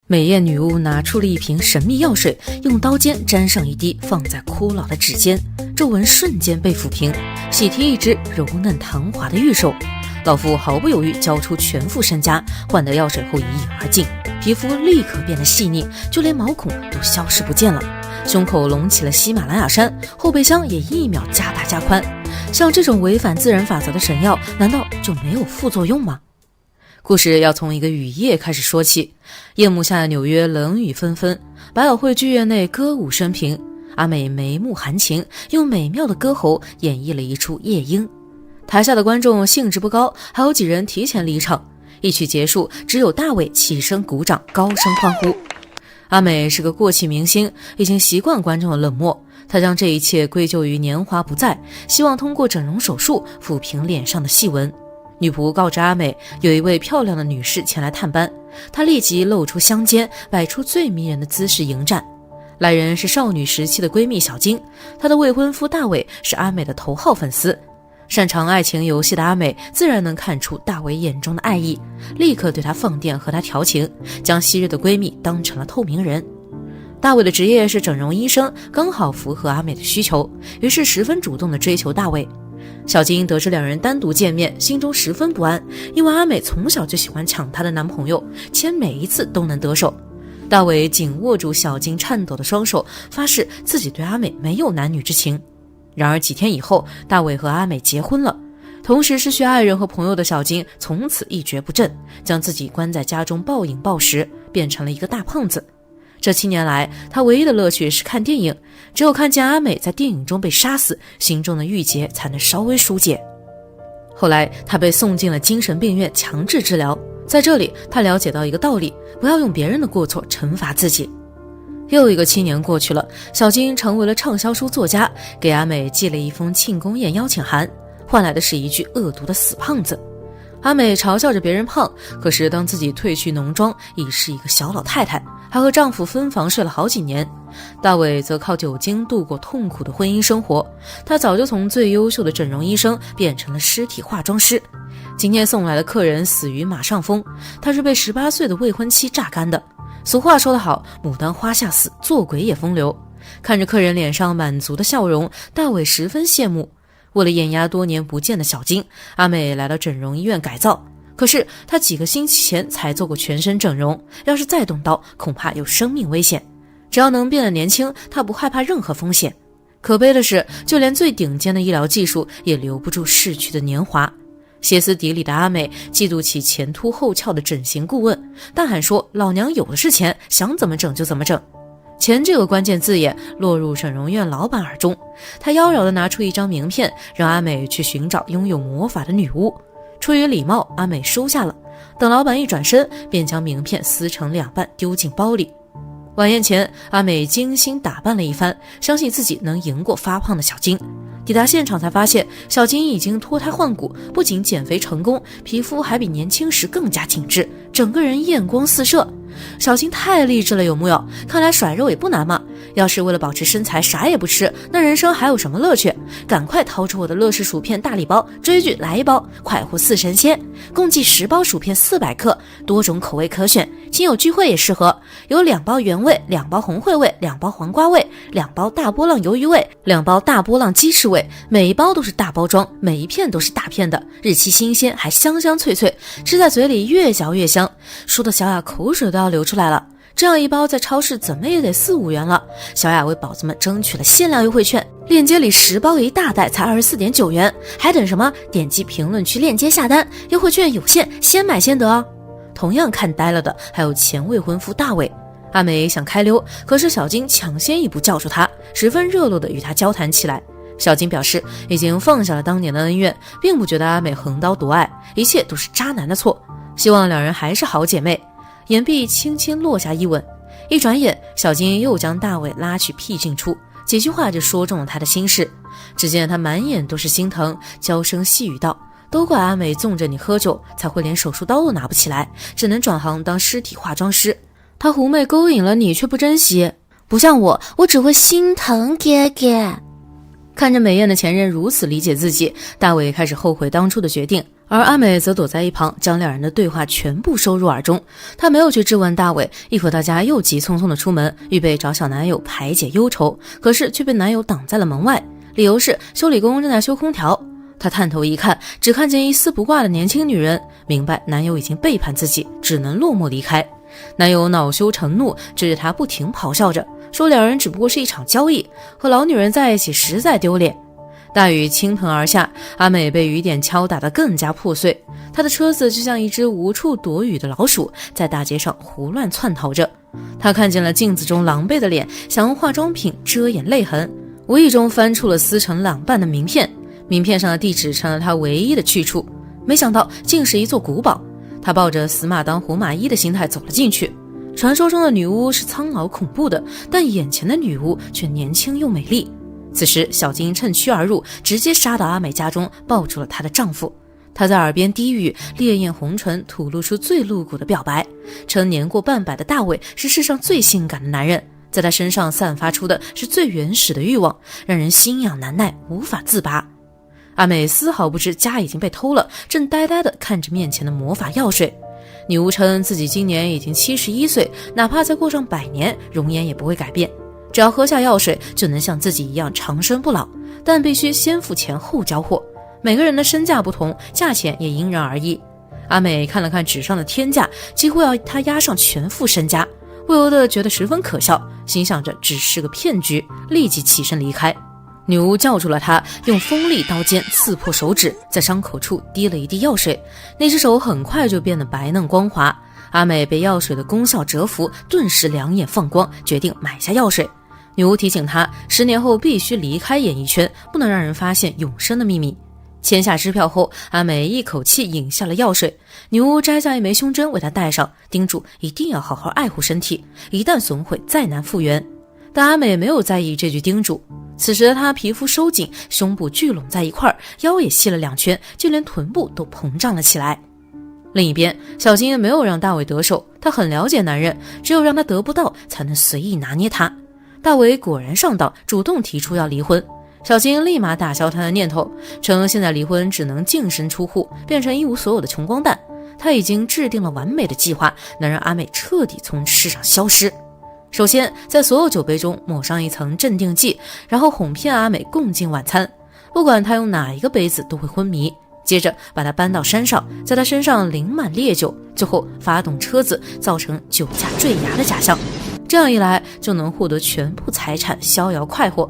美艳女巫拿出了一瓶神秘药水，用刀尖沾上一滴，放在枯老的指尖，皱纹瞬间被抚平，喜提一只柔嫩弹滑的玉手。老妇毫不犹豫交出全副身家，换得药水后一饮而尽，皮肤立刻变得细腻，就连毛孔都消失不见了，胸口隆起了喜马拉雅山，后备箱也一秒加大加宽。像这种违反自然法则的神药，难道就没有副作用吗？故事要从一个雨夜开始说起。夜幕下的纽约冷雨纷纷，百老汇剧院内歌舞升平，阿美眉目含情，用美妙的歌喉演绎了一出夜莺。台下的观众兴致不高，还有几人提前离场。一曲结束，只有大卫起身鼓掌，高声欢呼。阿美是个过气明星，已经习惯观众的冷漠，她将这一切归咎于年华不在，希望通过整容手术抚平脸上的细纹。女仆告知阿美，有一位漂亮的女士前来探班，她立即露出香肩，摆出最迷人的姿势迎战。来人是少女时期的闺蜜小金，她的未婚夫大卫是阿美的头号粉丝。擅长爱情游戏的阿美自然能看出大卫眼中的爱意，立刻对他放电和他调情，将昔日的闺蜜当成了透明人。大卫的职业是整容医生，刚好符合阿美的需求，于是十分主动地追求大卫。小金得知两人单独见面，心中十分不安，因为阿美从小就喜欢抢她的男朋友，且每一次都能得手。大卫紧握住小金颤抖的双手，发誓自己对阿美没有男女之情。然而几天以后，大卫和阿美结婚了，同时失去爱人和朋友的小金从此一蹶不振，将自己关在家中暴饮暴食，变成了一个大胖子。这7年来，他唯一的乐趣是看电影，只有看见阿美在电影中被杀死，心中的郁结才能稍微疏解。后来他被送进了精神病院强制治疗，在这里他了解到一个道理，不要用别人的过错惩罚自己。又一个7年过去了，小金成为了畅销书作家，给阿美寄了一封庆功宴邀请函，换来的是一句恶毒的死胖子。阿美嘲笑着别人胖，可是当自己褪去浓妆，已是一个小老太太，还和丈夫分房睡了好几年。大卫则靠酒精度过痛苦的婚姻生活，他早就从最优秀的整容医生变成了尸体化妆师。今天送来的客人死于马上风，他是被18岁的未婚妻榨干的。俗话说得好，牡丹花下死，做鬼也风流。看着客人脸上满足的笑容，大伟十分羡慕。为了掩压多年不见的小金，阿美来到整容医院改造。可是她几个星期前才做过全身整容，要是再动刀，恐怕有生命危险。只要能变得年轻，她不害怕任何风险。可悲的是，就连最顶尖的医疗技术也留不住逝去的年华。歇斯底里的阿美嫉妒起前凸后翘的整形顾问，大喊说老娘有的是钱，想怎么整就怎么整。钱这个关键字眼落入整容院老板耳中，他妖娆地拿出一张名片，让阿美去寻找拥有魔法的女巫。出于礼貌，阿美收下了。等老板一转身，便将名片撕成2半丢进包里。晚宴前，阿美精心打扮了一番，相信自己能赢过发胖的小金。抵达现场才发现，小金已经脱胎换骨，不仅减肥成功，皮肤还比年轻时更加紧致，整个人艳光四射。小金太励志了，有木有？看来甩肉也不难嘛。要是为了保持身材啥也不吃，那人生还有什么乐趣？赶快掏出我的乐事薯片大礼包，追剧来1包，快活似神仙。共计10包薯片400克，多种口味可选，亲友聚会也适合。有2包原味，2包红烩味，2包黄瓜味，2包大波浪鱿鱼味，2包大波浪鸡翅味，每一包都是大包装，每一片都是大片的，日期新鲜，还香香脆脆，吃在嘴里越嚼越香。说的小雅口水都要流出来了。这样一包在超市怎么也得4、5元了。小雅为宝子们争取了限量优惠券，链接里10包一大袋才24.9元，还等什么？点击评论区链接下单，优惠券有限，先买先得哦。同样看呆了的还有前未婚夫大卫。阿美想开溜，可是小金抢先一步叫住他，十分热络地与他交谈起来。小金表示已经放下了当年的恩怨，并不觉得阿美横刀夺爱，一切都是渣男的错，希望两人还是好姐妹。眼壁轻轻落下一吻，一转眼，小金又将大伟拉去僻静处，几句话就说中了他的心事。只见他满眼都是心疼，娇声细语道：都怪阿美纵着你喝酒，才会连手术刀都拿不起来，只能转行当尸体化妆师。他狐媚勾引了你，却不珍惜，不像我只会心疼哥哥。看着美艳的前任如此理解自己，大伟开始后悔当初的决定。而阿美则躲在一旁，将两人的对话全部收入耳中。她没有去质问大伟，一回到家又急匆匆的出门，预备找小男友排解忧愁，可是却被男友挡在了门外，理由是修理工正在修空调。她探头一看，只看见一丝不挂的年轻女人，明白男友已经背叛自己，只能落寞离开。男友恼羞成怒，追着她不停咆哮着，说两人只不过是一场交易，和老女人在一起实在丢脸。大雨倾盆而下，阿美被雨点敲打得更加破碎，她的车子就像一只无处躲雨的老鼠，在大街上胡乱窜逃着。她看见了镜子中狼狈的脸，想用化妆品遮掩泪痕，无意中翻出了撕成两半的名片，名片上的地址成了她唯一的去处，没想到竟是一座古堡。她抱着死马当活马医的心态走了进去。传说中的女巫是苍老恐怖的，但眼前的女巫却年轻又美丽。此时小金趁虚而入，直接杀到阿美家中，抱住了她的丈夫。她在耳边低语，烈焰红唇吐露出最露骨的表白，称年过半百的大卫是世上最性感的男人，在他身上散发出的是最原始的欲望，让人心痒难耐，无法自拔。阿美丝毫不知家已经被偷了，正呆呆地看着面前的魔法药水。女巫称自己今年已经71岁，哪怕再过上100年，容颜也不会改变，只要喝下药水就能像自己一样长生不老，但必须先付钱后交货。每个人的身价不同，价钱也因人而异。阿美看了看纸上的天价，几乎要他押上全副身家，不由得觉得十分可笑，心想着只是个骗局，立即起身离开。女巫叫住了他，用锋利刀尖刺破手指，在伤口处滴了一滴药水，那只手很快就变得白嫩光滑。阿美被药水的功效折服，顿时两眼放光，决定买下药水。女巫提醒他，10年后必须离开演艺圈，不能让人发现永生的秘密。签下支票后，阿美一口气饮下了药水。女巫摘下一枚胸针为她戴上，叮嘱一定要好好爱护身体，一旦损毁再难复原。但阿美没有在意这句叮嘱，此时的她皮肤收紧，胸部聚拢在一块，腰也细了2圈，就连臀部都膨胀了起来。另一边，小金没有让大伟得手，他很了解男人，只有让他得不到，才能随意拿捏他。大伟果然上当，主动提出要离婚。小金立马打消他的念头，称现在离婚只能净身出户，变成一无所有的穷光蛋。他已经制定了完美的计划，能让阿美彻底从世上消失。首先，在所有酒杯中抹上一层镇定剂，然后哄骗阿美共进晚餐，不管他用哪一个杯子都会昏迷。接着把他搬到山上，在他身上淋满烈酒，最后发动车子，造成酒驾坠崖的假象。这样一来，就能获得全部财产，逍遥快活。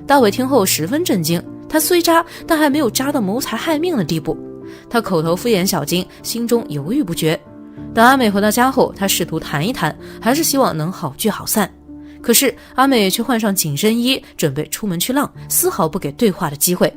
大伟听后十分震惊，他虽渣，但还没有渣到谋财害命的地步。他口头敷衍小金，心中犹豫不决。等阿美回到家后，他试图谈一谈，还是希望能好聚好散。可是阿美却换上紧身衣，准备出门去浪，丝毫不给对话的机会。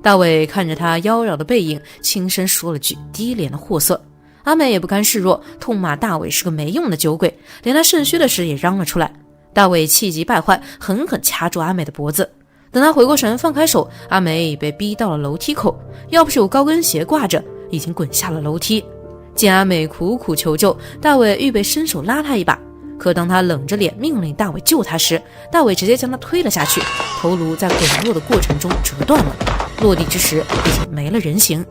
大伟看着他妖娆的背影，轻声说了句低廉的货色。阿美也不甘示弱，痛骂大伟是个没用的酒鬼，连他肾虚的事也嚷了出来。大伟气急败坏，狠狠掐住阿美的脖子。等他回过神，放开手，阿美已被逼到了楼梯口，要不是有高跟鞋挂着，已经滚下了楼梯。见阿美苦苦求救，大伟预备伸手拉他一把，可当他冷着脸命令大伟救他时，大伟直接将他推了下去，头颅在滚落的过程中折断了，落地之时已经没了人形。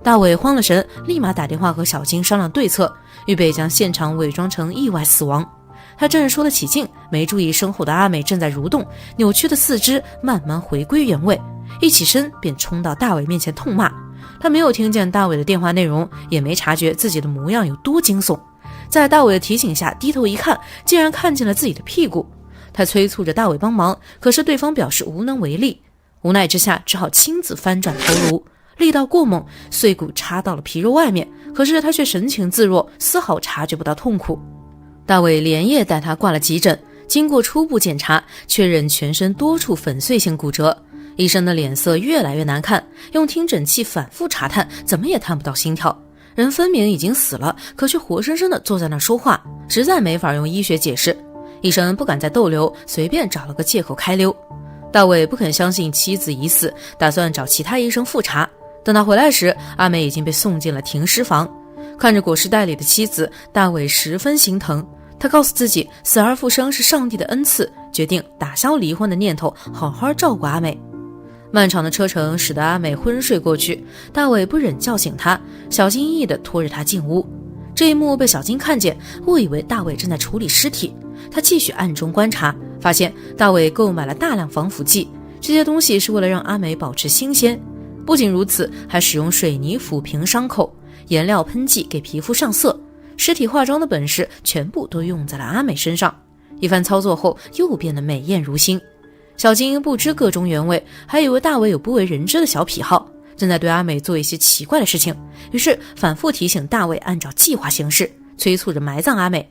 大伟慌了神，立马打电话和小金商量对策，预备将现场伪装成意外死亡。他正说得起劲，没注意身后的阿美正在蠕动，扭曲的四肢慢慢回归原位，一起身便冲到大伟面前痛骂。他没有听见大伟的电话内容，也没察觉自己的模样有多惊悚。在大伟的提醒下，低头一看，竟然看见了自己的屁股。他催促着大伟帮忙，可是对方表示无能为力。无奈之下，只好亲自翻转头颅，力道过猛，碎骨插到了皮肉外面，可是他却神情自若，丝毫察觉不到痛苦。大伟连夜带他挂了急诊，经过初步检查，确认全身多处粉碎性骨折。医生的脸色越来越难看，用听诊器反复查探，怎么也探不到心跳。人分明已经死了，可却活生生的坐在那说话，实在没法用医学解释。医生不敢再逗留，随便找了个借口开溜。大伟不肯相信妻子已死，打算找其他医生复查。等他回来时，阿美已经被送进了停尸房。看着裹尸袋里的妻子，大伟十分心疼。他告诉自己，死而复生是上帝的恩赐，决定打消离婚的念头，好好照顾阿美。漫长的车程使得阿美昏睡过去，大伟不忍叫醒她，小心翼翼地拖着她进屋。这一幕被小金看见，误以为大伟正在处理尸体。他继续暗中观察，发现大伟购买了大量防腐剂，这些东西是为了让阿美保持新鲜。不仅如此，还使用水泥抚平伤口，颜料喷剂给皮肤上色，尸体化妆的本事全部都用在了阿美身上。一番操作后，又变得美艳如新。小金不知个中原委，还以为大伟有不为人知的小癖好，正在对阿美做一些奇怪的事情，于是反复提醒大伟按照计划行事，催促着埋葬阿美。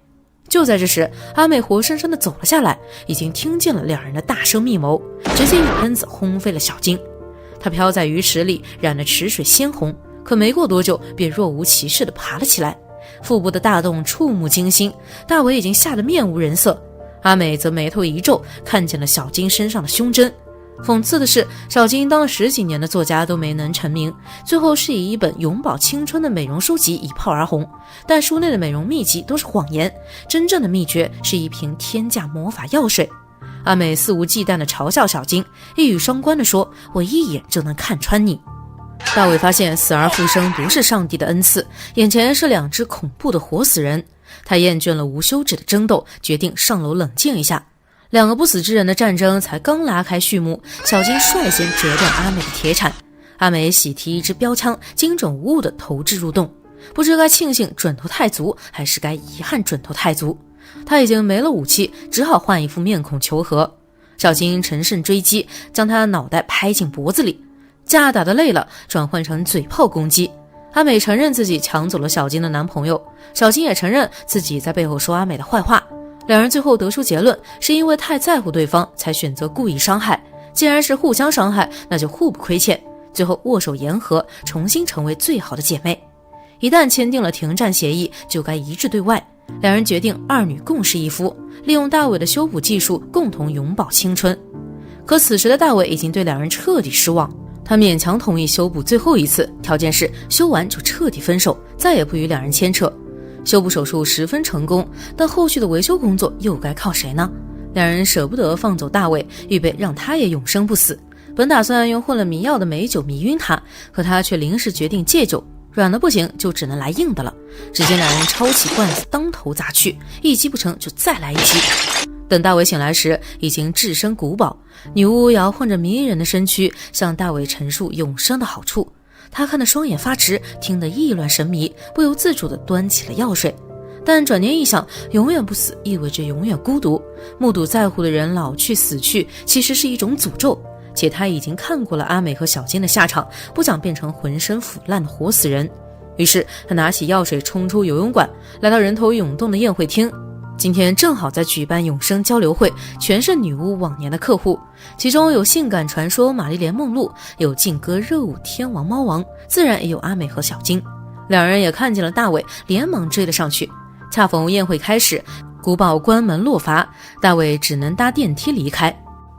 就在这时，阿美活生生地走了下来，已经听见了两人的大声密谋，直接一喷子轰飞了小金。他飘在鱼池里，染得池水鲜红，可没过多久便若无其事地爬了起来，腹部的大洞触目惊心，大伟已经吓得面无人色。阿美则眉头一皱，看见了小金身上的胸针。讽刺的是，小金当了10几年的作家都没能成名，最后是以一本永葆青春的美容书籍一炮而红，但书内的美容秘籍都是谎言，真正的秘诀是一瓶天价魔法药水。阿美肆无忌惮地嘲笑小金，一语双关地说：“我一眼就能看穿你。”大伟发现死而复生不是上帝的恩赐，眼前是两只恐怖的活死人。他厌倦了无休止的争斗，决定上楼冷静一下。两个不死之人的战争才刚拉开序幕，小金率先折断阿美的铁铲。阿美喜提一支标枪，精准无误地投掷入洞，不知该庆幸准头太足，还是该遗憾准头太足。他已经没了武器，只好换一副面孔求和。小金乘胜追击，将他的脑袋拍进脖子里，架打得累了，转换成嘴炮攻击。阿美承认自己抢走了小金的男朋友，小金也承认自己在背后说阿美的坏话。两人最后得出结论，是因为太在乎对方才选择故意伤害，既然是互相伤害，那就互不亏欠，最后握手言和，重新成为最好的姐妹。一旦签订了停战协议，就该一致对外。两人决定二女共侍一夫，利用大伟的修补技术共同永葆青春。可此时的大伟已经对两人彻底失望，他勉强同意修补最后一次，条件是修完就彻底分手，再也不与两人牵扯。修补手术十分成功，但后续的维修工作又该靠谁呢？两人舍不得放走大伟，预备让他也永生不死。本打算用混了迷药的美酒迷晕他，可他却临时决定戒酒，软的不行就只能来硬的了。只见两人抄起罐子当头砸去，一击不成就再来一击。等大伟醒来时，已经置身古堡，女巫摇晃着迷人的身躯，向大伟陈述永生的好处。他看得双眼发直，听得意乱神迷，不由自主地端起了药水。但转念一想，永远不死意味着永远孤独，目睹在乎的人老去死去，其实是一种诅咒。且他已经看过了阿美和小金的下场，不想变成浑身腐烂的活死人。于是他拿起药水冲出游泳馆，来到人头涌动的宴会厅。今天正好在举办永生交流会，全是女巫往年的客户，其中有性感传说玛丽莲梦露，有劲歌热舞天王猫王，自然也有阿美和小金。两人也看见了大伟，连忙追了上去。恰逢宴会开始，古堡关门落阀，大伟只能搭电梯离开。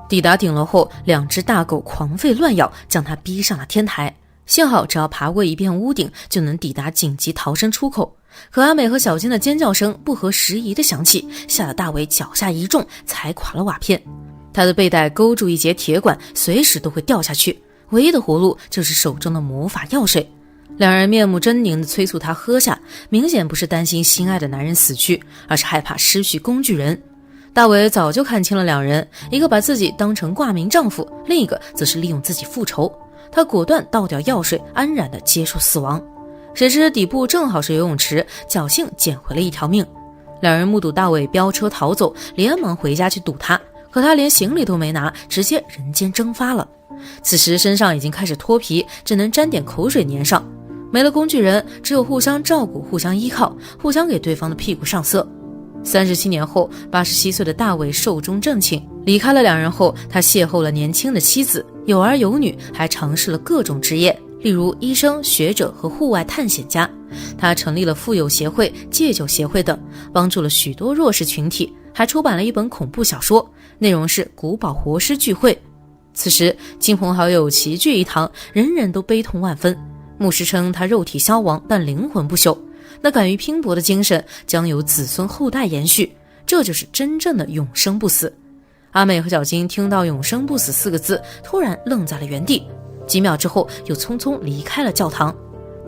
抵达顶楼后，两只大狗狂吠乱咬，将他逼上了天台。幸好只要爬过一片屋顶，就能抵达紧急逃生出口。可阿美和小金的尖叫声不合时宜地响起，吓得大伟脚下一重，踩垮了瓦片。他的背带勾住一节铁管，随时都会掉下去，唯一的活路就是手中的魔法药水。两人面目狰狞地催促他喝下，明显不是担心心爱的男人死去，而是害怕失去工具人。大伟早就看清了两人，一个把自己当成挂名丈夫，另一个则是利用自己复仇。他果断倒掉药水，安然地接受死亡。谁知底部正好是游泳池，侥幸捡回了一条命。两人目睹大伟飙车逃走，连忙回家去堵他，可他连行李都没拿，直接人间蒸发了。此时身上已经开始脱皮，只能沾点口水粘上。没了工具人，只有互相照顾，互相依靠，互相给对方的屁股上色。37年后，87岁的大伟寿终正寝。离开了两人后，他邂逅了年轻的妻子，有儿有女，还尝试了各种职业，例如医生、学者和户外探险家。他成立了妇幼协会、戒酒协会等，帮助了许多弱势群体，还出版了一本恐怖小说，内容是古堡活尸聚会。此时亲朋好友齐聚一堂，人人都悲痛万分。牧师称他肉体消亡，但灵魂不朽，那敢于拼搏的精神将由子孙后代延续，这就是真正的永生不死。阿美和小金听到永生不死4个字，突然愣在了原地，几秒之后又匆匆离开了教堂。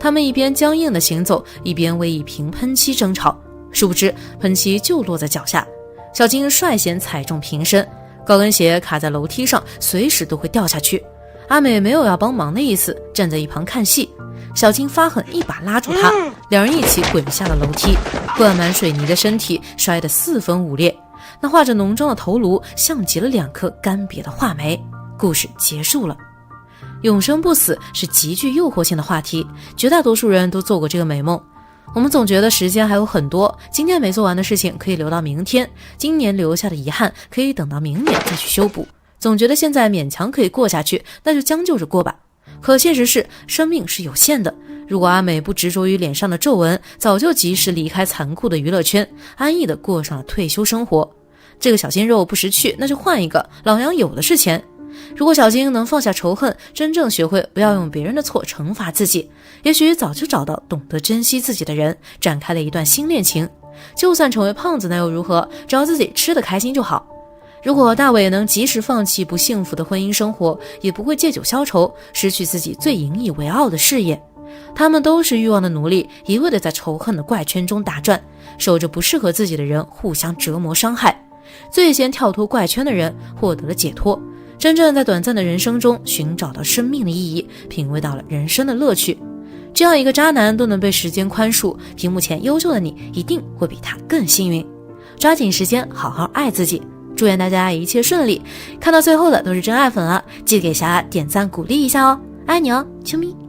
他们一边僵硬地行走，一边为一瓶喷漆争吵，殊不知喷漆就落在脚下，小金率先踩中瓶身，高跟鞋卡在楼梯上，随时都会掉下去。阿美没有要帮忙的意思，站在一旁看戏。小金发狠一把拉住他，两人一起滚下了楼梯，灌满水泥的身体摔得4分5裂，那画着浓妆的头颅像极了2颗干瘪的画眉。故事结束了。永生不死是极具诱惑性的话题，绝大多数人都做过这个美梦。我们总觉得时间还有很多，今天没做完的事情可以留到明天，今年留下的遗憾可以等到明年再去修补，总觉得现在勉强可以过下去，那就将就着过吧。可现实是，生命是有限的。如果阿美不执着于脸上的皱纹，早就及时离开残酷的娱乐圈，安逸地过上了退休生活。这个小鲜肉不识趣，那就换一个，老娘有的是钱。如果小金能放下仇恨，真正学会不要用别人的错惩罚自己，也许早就找到懂得珍惜自己的人，展开了一段新恋情。就算成为胖子那又如何，只要自己吃得开心就好。如果大伟能及时放弃不幸福的婚姻生活，也不会借酒消愁，失去自己最引以为傲的事业。他们都是欲望的奴隶，一味地在仇恨的怪圈中打转，守着不适合自己的人互相折磨伤害。最先跳脱怪圈的人获得了解脱，真正在短暂的人生中寻找到生命的意义，品味到了人生的乐趣。这样一个渣男都能被时间宽恕，屏幕前优秀的你一定会比他更幸运。抓紧时间好好爱自己，祝愿大家一切顺利。看到最后的都是真爱粉啊，记得给小雅点赞鼓励一下哦，爱你哦，啾咪。